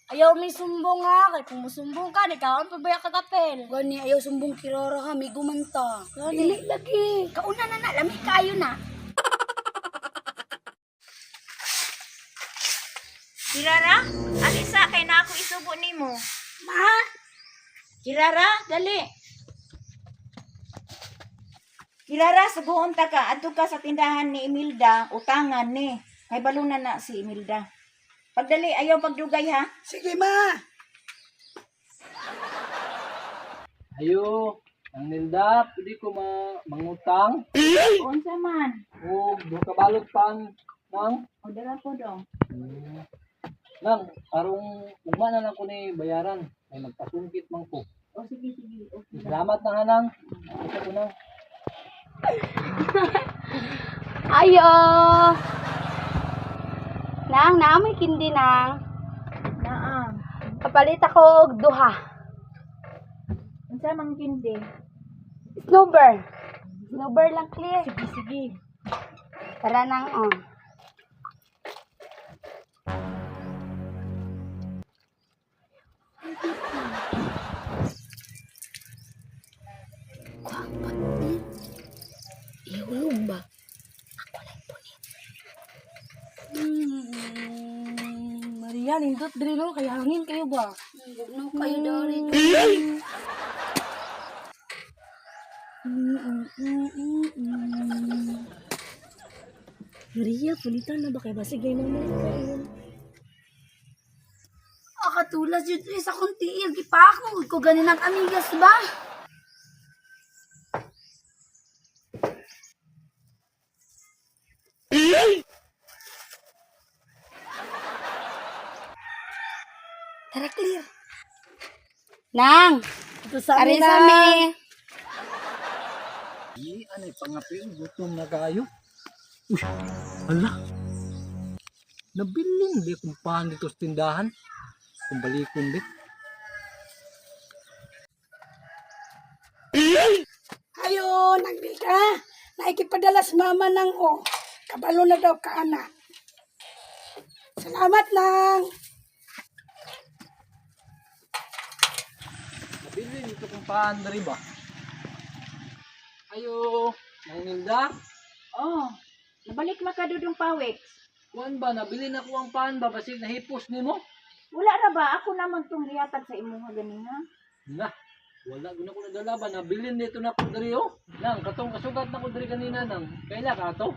Ayaw may sumbong ha. Kaya kung musumbong ka, ikaw ang pabaya ka kapel. Gani, ayaw sumbong kirara ha, may gumanta. Dili lagi. Kauna na, lami kayo na. Kirara, alisa kay na ako isubo nimo. Ma? Kirara, dali. Kirara, suguon ta ka. Adto ka sa tindahan ni Imelda, utangan ni. Kay balunan na si Imelda. Pagdali, ayaw pagdugay ha. Sige, ma. Ayo, ang Nilda, pwede ko mangutang. Unsa man? O, doon kabalot pan nang. O dara po dong. Nang, arong ugma na lang ko ni bayaran. Ay magpasungkit man ko. O sige, sige. Okay. Salamat na hanang. Ito ko na. Ayo. Nang, naamoy kindi nang. Naam. Kapalit ako og duha. Unsa man kindi? Snowbird. Snowbird lang clear. Sige, sige. Tara nang on. Ihulog ba? Maria, nindot diri no. Kaya hangin kayo ba? No kayo dari. Maria, pulitan na ba kayo? Basig kayo naman kayo. Akatulas yun sa kuntiil. Gipako. Ko ganin ang amigas ba? Tara, clear. Nang! Ito sa Ari amin sa na. mi. Di, anay pangapin. Gutom na kayo. Uy, ala. Nabiling di kung pahan dito sa tindahan. Kung balikon di. Ayo, nagbil ka. Naikipadalas mama ng kabalo na daw ka anak. Salamat nang. Nabiling dito kung pahan dari ba? Ayo, ang Nilda. Oh, nabalik na ka dudong pawik. Kuan ba, nabili na ko ang pahan ba? Basig nahipos ni mo? Wala ra ba? Ako naman tong gihatag sa imo nga ganina. Na, wala ko na ko nadala ba? Nabilin dito na ko dari oh. Nang, katong kasugat na ko dari kanina nang. Kaila ka to?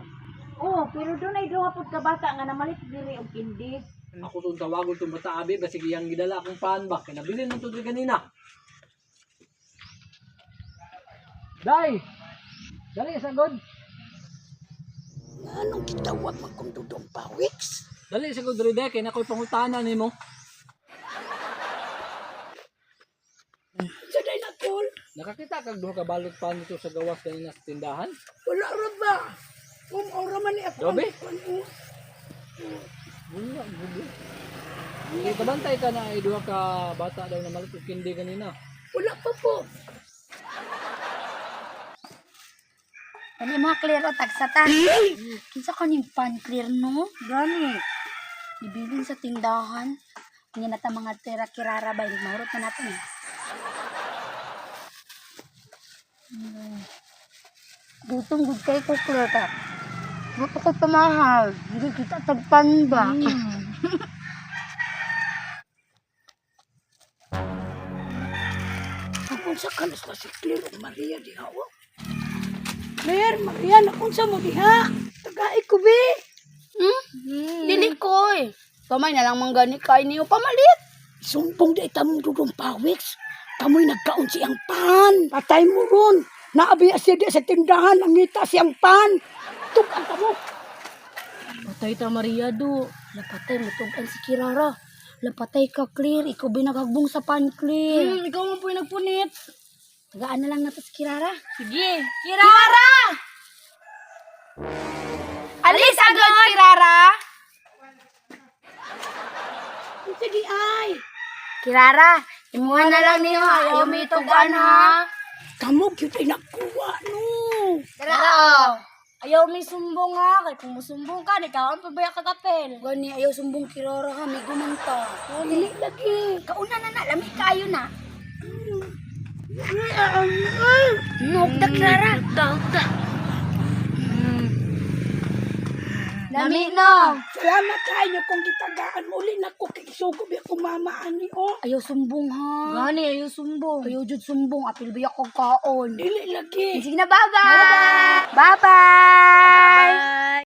Oh, pero doon ay duha pud ka bata nga namalit diri og kindi. Ako itong tawagon itong bata abi, basig iyang gidala akong pahan ba? Kaya nabilin mo ito dari kanina. Day! Dali, sagod! Anong kitawag magkundudong pawiks? Dali, sagod dari day, kaya na ako'y pangutanan ni mo. Sa day na tol, Nakakita kag duha ka balot pahan dito sa gawas kanina sa tindahan? wala ra ba? Kung ora man ni ako. Dobe? Wala, gulo. Kaya kabantay ka na ay duha ka bata daw na malit o kindi kanina. Wala pa po. Kani mga clear o tagsata. Kinsa kaning pan clear no? Gani. Ibilin sa tindahan. Hindi na ta mga tira kirara ba? Hindi mahurot na natin eh. Gutom gud kay ko clear ka. Gusto ko pamahal. Hindi kita tagpan ba? Kung sa kanas na si Claire o Maria di hawa. Claire, Maria, nakunsa mo diha. Tagai ko, be. Dili ko eh. Kamay na lang manggani kay niyo pamalit. Sumpong da itamong dudong pawiks. Kamoy nagkaon siyang pan. Patay mo ron. Naabiya siya di sa tindahan. Nangita siyang pan. Tugan ka mo. Patay ta Maria do. Lapatay mo tugan si Kirara. Lapatay ka, Claire. Ikaw binagagbong sa pan, Claire. Ikaw mo po yung nagpunit. Tagaan na lang nato si Kirara. Sige. Kirara! Alis agad, Kirara! Sige, ay! Kirara, imuha na lang niyo. Ayaw may tugan, ha? Kamu, cute ay nakuha, no? Tara, Ayaw may sumbong ha. Kaya kung musumbong ka, di ka pabaya ka kapel. Gani, ayaw sumbong kirara ha, may gumanta. Dili lagi. Kauna na, lami kayo na. Nugda, Clara. Nugda. Lami no. Salamat kayo kung gitagaan mo ulit na ko kikisugo biya ko mamaan ni o. Ayaw sumbong ha. Gani, ayaw sumbong. Ayaw jud sumbong, apil biya ko kaon. Dili lagi. Sige na, bye-bye. Bye-bye.